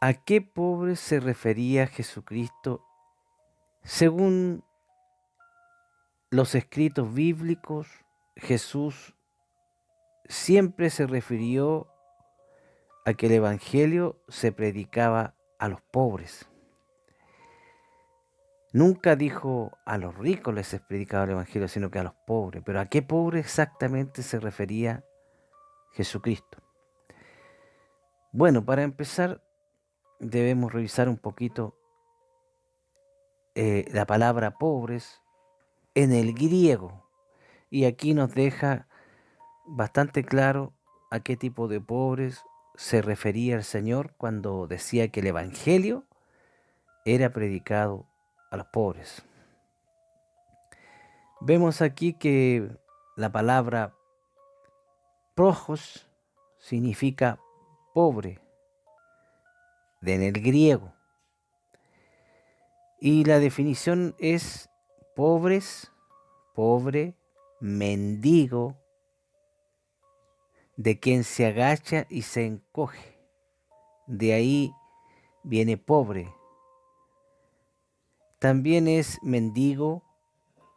¿A qué pobres se refería Jesucristo según los escritos bíblicos? Jesús siempre se refirió a que el Evangelio se predicaba a los pobres. Nunca dijo a los ricos les es predicado el Evangelio, sino que a los pobres. Pero ¿a qué pobre exactamente se refería Jesucristo? Bueno, para empezar, debemos revisar un poquito la palabra pobres en el griego. Y aquí nos deja bastante claro a qué tipo de pobres se refería el Señor cuando decía que el Evangelio era predicado a los pobres. Vemos aquí que la palabra projos significa pobre en el griego. Y la definición es pobres, pobre, mendigo, de quien se agacha y se encoge. De ahí viene pobre. También es mendigo,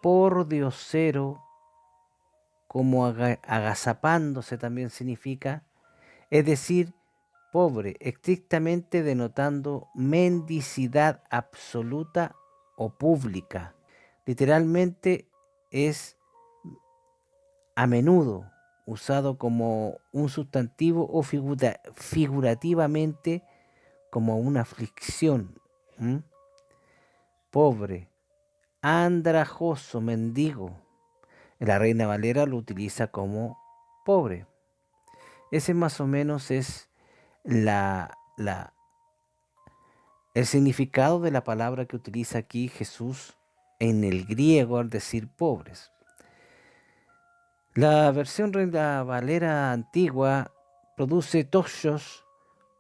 pordiosero, como agazapándose también significa, es decir, pobre, estrictamente denotando mendicidad absoluta o pública. Literalmente es a menudo usado como un sustantivo o figurativamente como una aflicción. ¿M? Pobre, andrajoso, mendigo. La Reina Valera lo utiliza como pobre. Ese más o menos es la, la, el significado de la palabra que utiliza aquí Jesús en el griego al decir pobres. La versión Reina Valera antigua produce tochos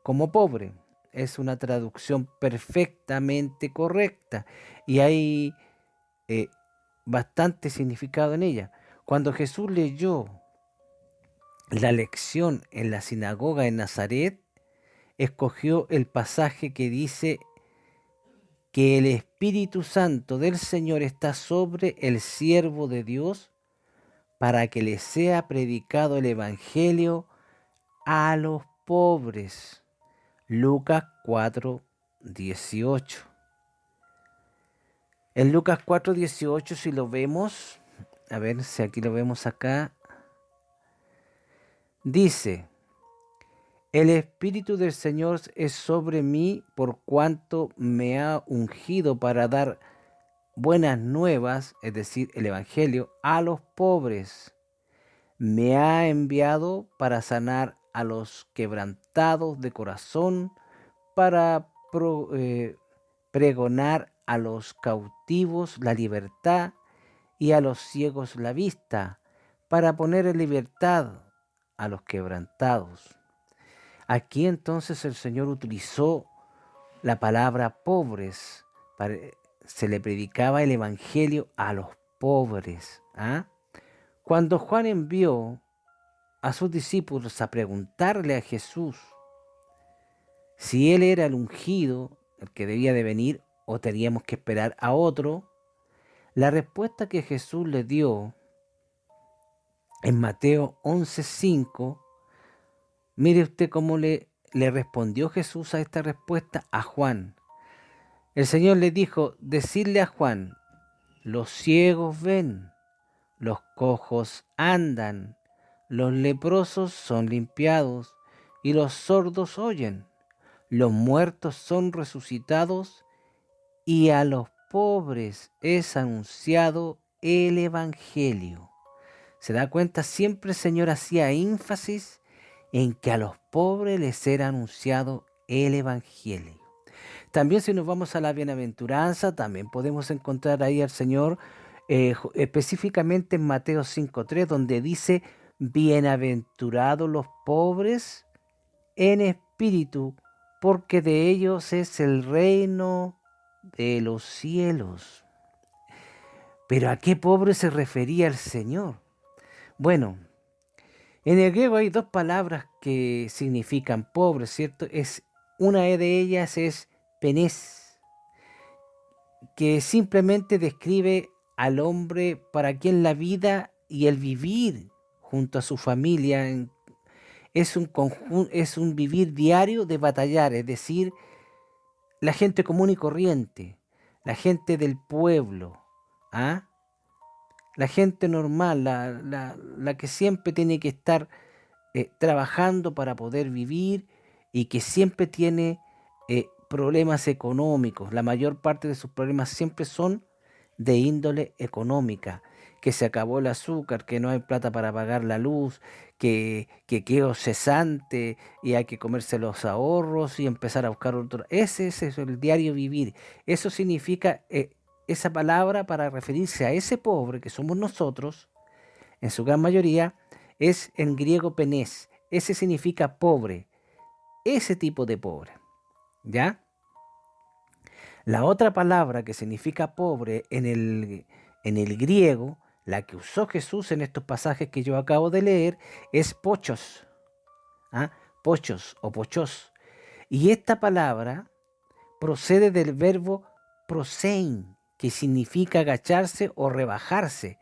como pobre. Es una traducción perfectamente correcta y hay eh, bastante significado en ella. Cuando Jesús leyó la lección en la sinagoga en Nazaret, escogió el pasaje que dice que el Espíritu Santo del Señor está sobre el siervo de Dios para que le sea predicado el Evangelio a los pobres. Lucas 4:18. En Lucas 4:18, si lo vemos, a ver si aquí lo vemos acá, dice, el Espíritu del Señor es sobre mí por cuanto me ha ungido para dar buenas nuevas, es decir, el Evangelio, a los pobres. Me ha enviado para sanar a los quebrantados de corazón, para pregonar a los cautivos la libertad y a los ciegos la vista, para poner en libertad a los quebrantados. Aquí entonces el Señor utilizó la palabra pobres, para, se le predicaba el Evangelio a los pobres. ¿Ah? Cuando Juan envió a sus discípulos a preguntarle a Jesús si él era el ungido, el que debía de venir, o teníamos que esperar a otro, la respuesta que Jesús le dio en Mateo 11:5, mire usted cómo le respondió Jesús a esta respuesta a Juan. El Señor le dijo, decirle a Juan, los ciegos ven, los cojos andan, los leprosos son limpiados y los sordos oyen, los muertos son resucitados y a los pobres es anunciado el Evangelio. ¿Se da cuenta? Siempre el Señor hacía énfasis en que a los pobres les era anunciado el Evangelio. También si nos vamos a la bienaventuranza, también podemos encontrar ahí al Señor específicamente en Mateo 5:3, donde dice, bienaventurados los pobres en espíritu, porque de ellos es el reino de los cielos. Pero ¿a qué pobre se refería el Señor? Bueno, en el griego hay dos palabras que significan pobre, ¿cierto? Es Una de ellas es penés, que simplemente describe al hombre para quien la vida y el vivir junto a su familia es un vivir diario de batallar, es decir, la gente común y corriente, la gente del pueblo, ¿ah? La gente normal, la que siempre tiene que estar trabajando para poder vivir y que siempre tiene problemas económicos. La mayor parte de sus problemas siempre son de índole económica, que se acabó el azúcar, que no hay plata para pagar la luz, que quedó cesante y hay que comerse los ahorros y empezar a buscar otro. Ese es el diario vivir. Eso significa esa palabra para referirse a ese pobre que somos nosotros, en su gran mayoría, es en griego penés. Ese significa pobre, ese tipo de pobre, ¿ya? La otra palabra que significa pobre en el griego, la que usó Jesús en estos pasajes que yo acabo de leer, es pochos, ¿ah? Pochos o pochos. Y esta palabra procede del verbo prosein, que significa agacharse o rebajarse,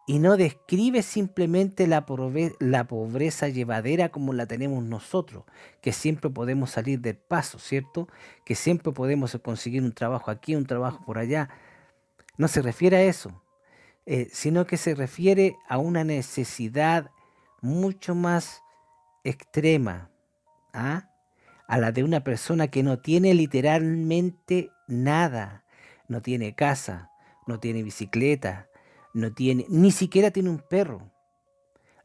y no describe simplemente la pobreza llevadera como la tenemos nosotros, que siempre podemos salir del paso, ¿cierto? Que siempre podemos conseguir un trabajo aquí, un trabajo por allá. No se refiere a eso, sino que se refiere a una necesidad mucho más extrema, ¿ah? A la de una persona que no tiene literalmente nada, no tiene casa, no tiene bicicleta, no tiene, ni siquiera tiene un perro.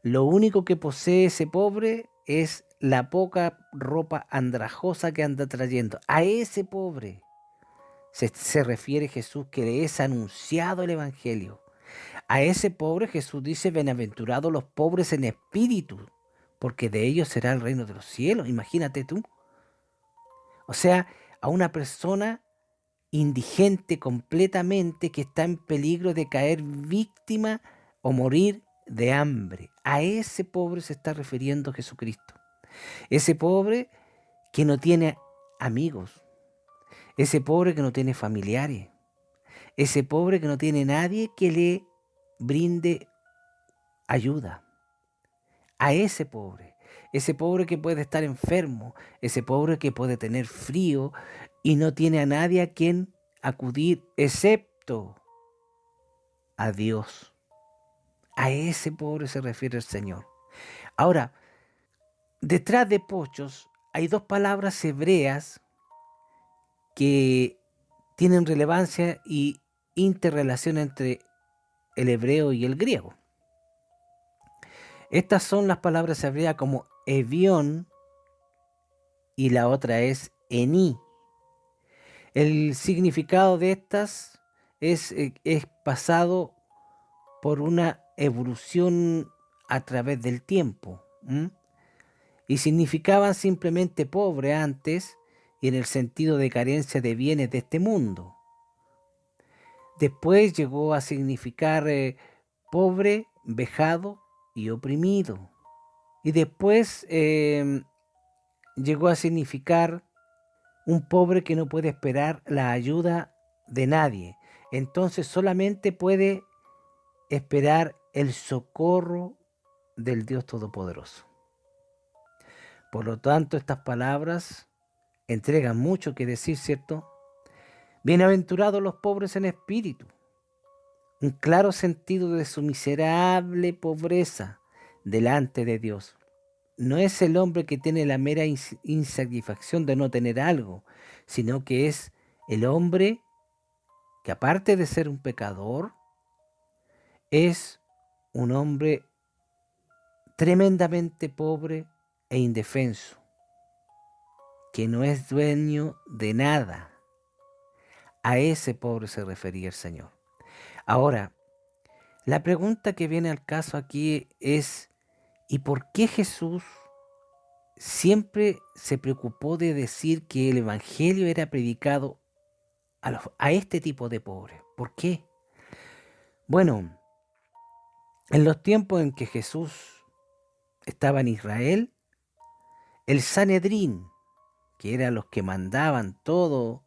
Lo único que posee ese pobre es la poca ropa andrajosa que anda trayendo. A ese pobre se refiere Jesús que le es anunciado el Evangelio. A ese pobre Jesús dice, bienaventurados los pobres en espíritu, porque de ellos será el reino de los cielos. Imagínate tú. O sea, a una persona indigente completamente que está en peligro de caer víctima o morir de hambre. A ese pobre se está refiriendo Jesucristo. Ese pobre que no tiene amigos. Ese pobre que no tiene familiares. Ese pobre que no tiene nadie que le brinde ayuda. A ese pobre. Ese pobre que puede estar enfermo, ese pobre que puede tener frío y no tiene a nadie a quien acudir excepto a Dios. A ese pobre se refiere el Señor. Ahora, detrás de pochos hay dos palabras hebreas que tienen relevancia y interrelación entre el hebreo y el griego. Estas son las palabras hebreas como evión y la otra es ení. El significado de estas es pasado por una evolución a través del tiempo. Y significaban simplemente pobre antes y en el sentido de carencia de bienes de este mundo. Después llegó a significar pobre, vejado y oprimido. Y después llegó a significar un pobre que no puede esperar la ayuda de nadie. Entonces solamente puede esperar el socorro del Dios Todopoderoso. Por lo tanto, estas palabras entregan mucho que decir, ¿cierto? Bienaventurados los pobres en espíritu. Un claro sentido de su miserable pobreza delante de Dios. No es el hombre que tiene la mera insatisfacción de no tener algo, sino que es el hombre que aparte de ser un pecador, es un hombre tremendamente pobre e indefenso, que no es dueño de nada. A ese pobre se refería el Señor. Ahora, la pregunta que viene al caso aquí es, ¿y por qué Jesús siempre se preocupó de decir que el Evangelio era predicado a este tipo de pobres? ¿Por qué? Bueno, en los tiempos en que Jesús estaba en Israel, el Sanedrín, que eran los que mandaban todo,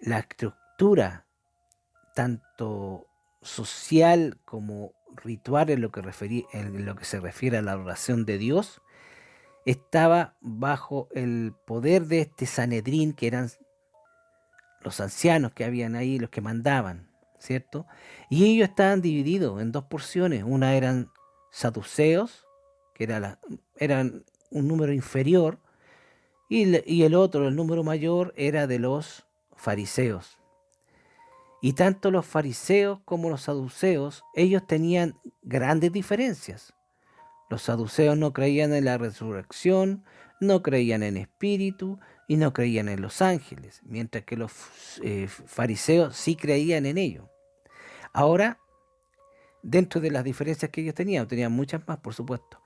la estructura, tanto social como ritual en lo que se refiere a la oración de Dios, estaba bajo el poder de este Sanedrín, que eran los ancianos que habían ahí, los que mandaban, ¿cierto? Y ellos estaban divididos en dos porciones. Una eran saduceos, que eran un número inferior, y el otro, el número mayor, era de los fariseos. Y tanto los fariseos como los saduceos, ellos tenían grandes diferencias. Los saduceos no creían en la resurrección, no creían en espíritu y no creían en los ángeles, mientras que los fariseos sí creían en ello. Ahora, dentro de las diferencias que ellos tenían muchas más, por supuesto,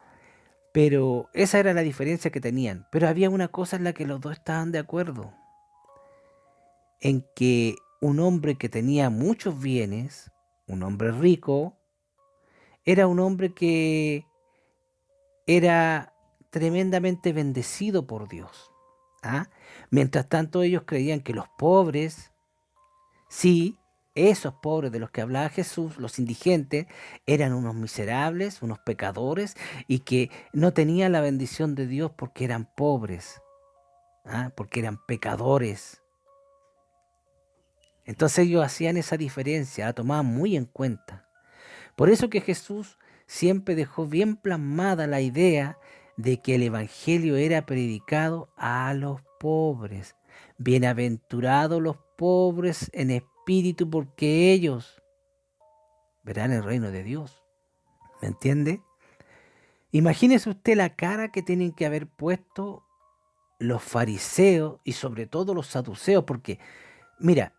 pero esa era la diferencia que tenían. Pero había una cosa en la que los dos estaban de acuerdo, en que un hombre que tenía muchos bienes, un hombre rico, era un hombre que era tremendamente bendecido por Dios. ¿Ah? Mientras tanto ellos creían que los pobres, sí, esos pobres de los que hablaba Jesús, los indigentes, eran unos miserables, unos pecadores y que no tenían la bendición de Dios porque eran pobres, ¿ah? Porque eran pecadores. Entonces ellos hacían esa diferencia, la tomaban muy en cuenta. Por eso que Jesús siempre dejó bien plasmada la idea de que el Evangelio era predicado a los pobres. Bienaventurados los pobres en espíritu, porque ellos verán el reino de Dios. ¿Me entiende? Imagínese usted la cara que tienen que haber puesto los fariseos y sobre todo los saduceos, porque mira,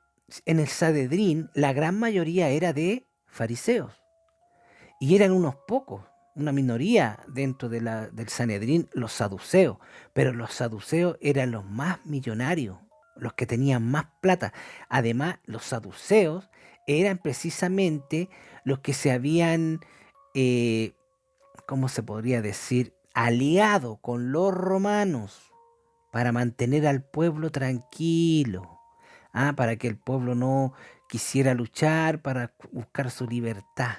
en el Sanedrín la gran mayoría era de fariseos. Y eran unos pocos, una minoría dentro del Sanedrín, los saduceos. Pero los saduceos eran los más millonarios, los que tenían más plata. Además, los saduceos eran precisamente los que se habían, eh, ¿cómo se podría decir?, aliado con los romanos para mantener al pueblo tranquilo. Para que el pueblo no quisiera luchar para buscar su libertad.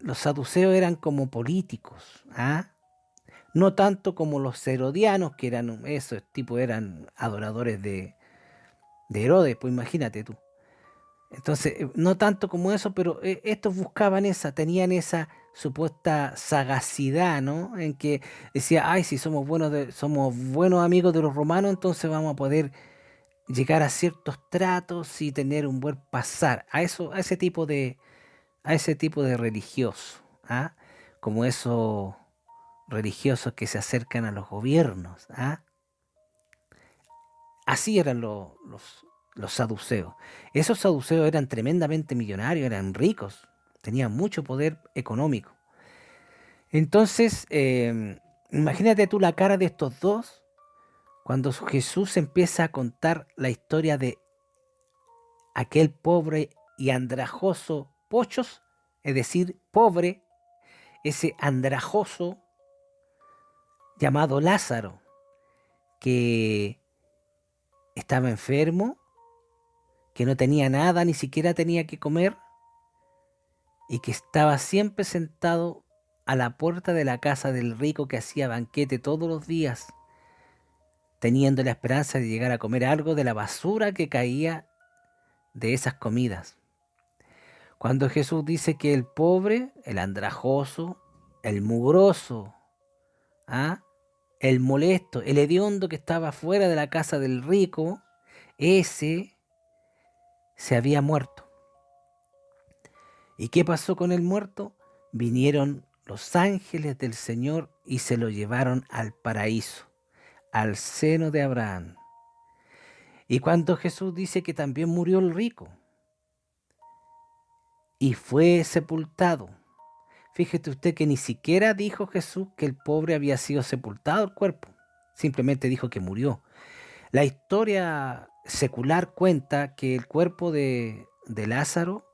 Los saduceos eran como políticos, no tanto como los herodianos, que eran esos tipos, eran adoradores de Herodes, pues imagínate tú. Entonces, no tanto como eso, pero estos buscaban tenían esa supuesta sagacidad, ¿no? En que decía, ay, si somos buenos amigos de los romanos, entonces vamos a poder llegar a ciertos tratos y tener un buen pasar. A ese tipo de religioso, como esos religiosos que se acercan a los gobiernos. Así eran los saduceos. Esos saduceos eran tremendamente millonarios, eran ricos, tenían mucho poder económico. Entonces, imagínate tú la cara de estos dos cuando Jesús empieza a contar la historia de aquel pobre y andrajoso Pochos, es decir, pobre, ese andrajoso llamado Lázaro, que estaba enfermo, que no tenía nada, ni siquiera tenía que comer, y que estaba siempre sentado a la puerta de la casa del rico que hacía banquete todos los días, teniendo la esperanza de llegar a comer algo de la basura que caía de esas comidas. Cuando Jesús dice que el pobre, el andrajoso, el mugroso, el molesto, el hediondo que estaba fuera de la casa del rico, ese se había muerto. ¿Y qué pasó con el muerto? Vinieron los ángeles del Señor y se lo llevaron al paraíso, al seno de Abraham. Y cuando Jesús dice que también murió el rico y fue sepultado, fíjate usted que ni siquiera dijo Jesús que el pobre había sido sepultado el cuerpo, simplemente dijo que murió. La historia secular cuenta que el cuerpo de Lázaro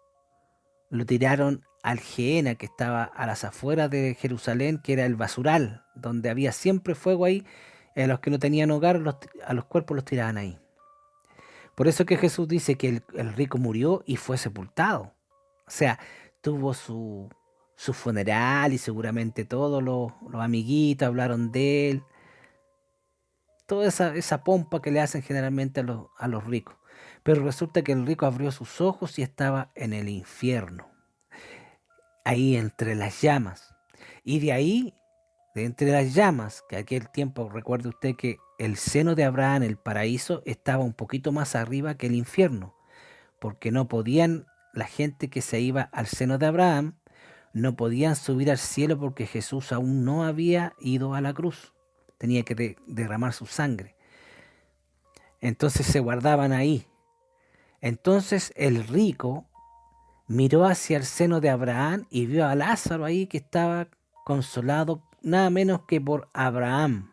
lo tiraron al Gehenna, que estaba a las afueras de Jerusalén, que era el basural, donde había siempre fuego ahí. A los que no tenían hogar, a los cuerpos los tiraban ahí. Por eso que Jesús dice que el rico murió y fue sepultado. O sea, tuvo su funeral y seguramente todos los amiguitos hablaron de él. Toda esa pompa que le hacen generalmente a los ricos. Pero resulta que el rico abrió sus ojos y estaba en el infierno, ahí entre las llamas. Y de ahí, de entre las llamas, que aquel tiempo, recuerde usted que el seno de Abraham, el paraíso, estaba un poquito más arriba que el infierno, porque no podían, la gente que se iba al seno de Abraham, no podían subir al cielo porque Jesús aún no había ido a la cruz. Tenía que derramar su sangre. Entonces se guardaban ahí. Entonces el rico miró hacia el seno de Abraham y vio a Lázaro ahí que estaba consolado nada menos que por Abraham.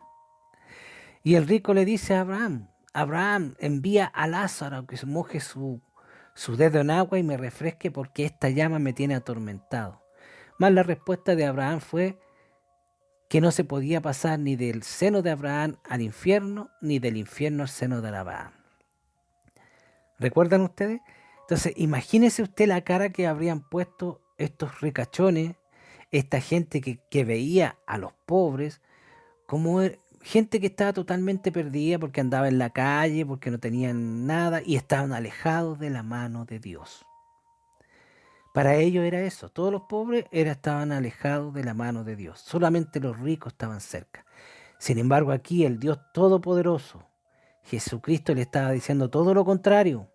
Y el rico le dice a Abraham, Abraham, envía a Lázaro que se moje su dedo en agua y me refresque porque esta llama me tiene atormentado. Más la respuesta de Abraham fue que no se podía pasar ni del seno de Abraham al infierno, ni del infierno al seno de Abraham. ¿Recuerdan ustedes? Entonces, imagínese usted la cara que habrían puesto estos ricachones, esta gente que veía a los pobres como gente que estaba totalmente perdida porque andaba en la calle, porque no tenían nada y estaban alejados de la mano de Dios. Para ellos era eso, todos los pobres estaban alejados de la mano de Dios, solamente los ricos estaban cerca. Sin embargo, aquí el Dios Todopoderoso, Jesucristo, le estaba diciendo todo lo contrario,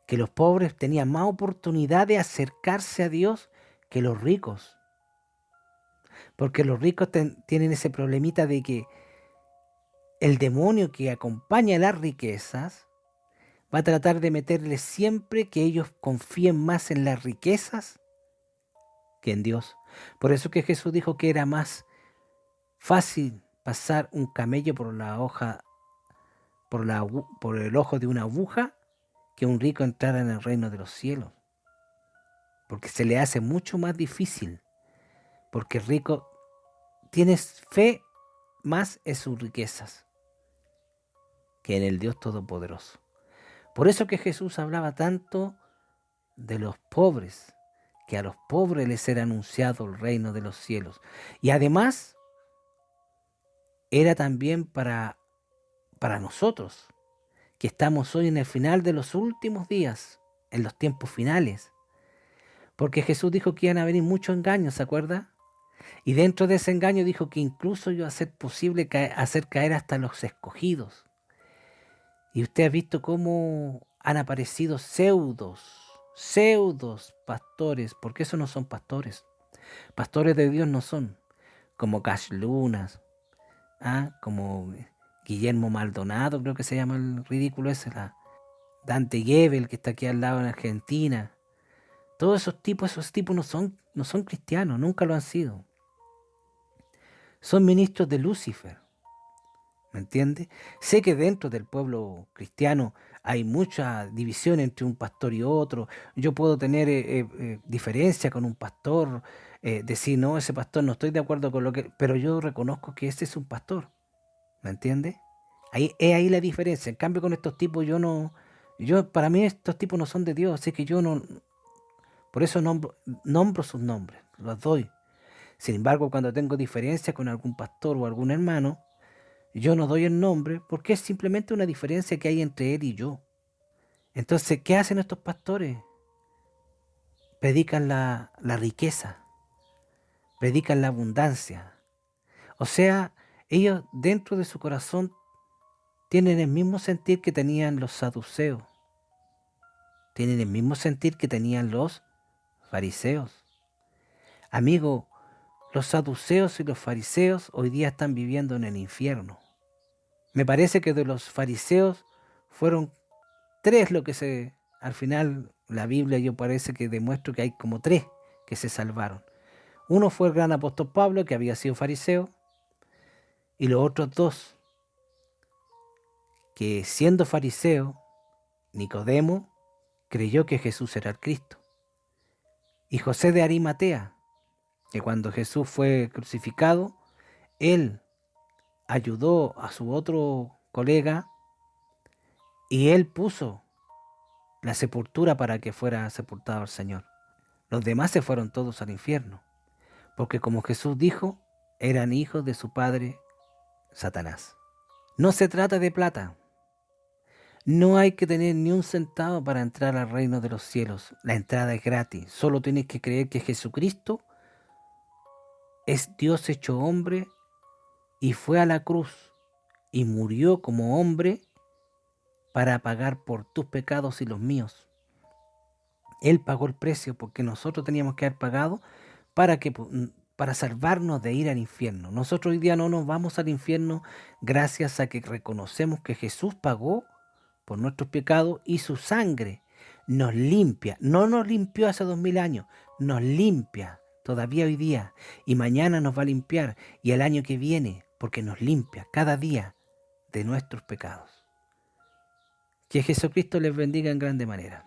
que los pobres tenían más oportunidad de acercarse a Dios que los ricos. Porque los ricos tienen ese problemita de que el demonio que acompaña las riquezas va a tratar de meterles siempre que ellos confíen más en las riquezas que en Dios. Por eso que Jesús dijo que era más fácil pasar un camello por la hoja, por el ojo de una aguja, que un rico entrar en el reino de los cielos. Porque se le hace mucho más difícil. Porque el rico tiene fe más en sus riquezas que en el Dios Todopoderoso. Por eso que Jesús hablaba tanto de los pobres, que a los pobres les era anunciado el reino de los cielos. Y además, era también para nosotros, que estamos hoy en el final de los últimos días, en los tiempos finales. Porque Jesús dijo que iban a venir muchos engaños, ¿se acuerda? Y dentro de ese engaño dijo que incluso iba a ser posible hacer caer hasta los escogidos. Y usted ha visto cómo han aparecido pseudos pastores, porque esos no son pastores. Pastores de Dios no son, como Cash Lunas, como Guillermo Maldonado, creo que se llama el ridículo ese, Dante Gebel, que está aquí al lado en Argentina. Todos esos tipos no son cristianos, nunca lo han sido. Son ministros de Lucifer. ¿Me entiende? Sé que dentro del pueblo cristiano hay mucha división entre un pastor y otro. Yo puedo tener diferencia con un pastor, decir, no, ese pastor no estoy de acuerdo con lo que... Pero yo reconozco que ese es un pastor. ¿Me entiende? Ahí la diferencia. En cambio con estos tipos para mí estos tipos no son de Dios, así que yo no... Por eso nombro sus nombres, los doy. Sin embargo, cuando tengo diferencia con algún pastor o algún hermano, yo no doy el nombre porque es simplemente una diferencia que hay entre él y yo. Entonces, ¿qué hacen estos pastores? Predican la riqueza, predican la abundancia. O sea, ellos dentro de su corazón tienen el mismo sentir que tenían los saduceos. Tienen el mismo sentir que tenían los fariseos. Amigo, los saduceos y los fariseos hoy día están viviendo en el infierno. Me parece que de los fariseos fueron tres al final la Biblia yo parece que demuestro que hay como tres que se salvaron. Uno fue el gran apóstol Pablo, que había sido fariseo, y los otros dos, que siendo fariseo, Nicodemo creyó que Jesús era el Cristo. Y José de Arimatea, que cuando Jesús fue crucificado, él ayudó a su otro colega y él puso la sepultura para que fuera sepultado el Señor. Los demás se fueron todos al infierno, porque como Jesús dijo, eran hijos de su padre Satanás. No se trata de plata. No hay que tener ni un centavo para entrar al reino de los cielos. La entrada es gratis. Solo tienes que creer que Jesucristo es Dios hecho hombre y fue a la cruz y murió como hombre para pagar por tus pecados y los míos. Él pagó el precio porque nosotros teníamos que haber pagado para salvarnos de ir al infierno. Nosotros hoy día no nos vamos al infierno gracias a que reconocemos que Jesús pagó por nuestros pecados y su sangre nos limpia. No nos limpió hace 2000 años, nos limpia todavía hoy día y mañana nos va a limpiar y el año que viene porque nos limpia cada día de nuestros pecados. Que Jesucristo les bendiga en grande manera.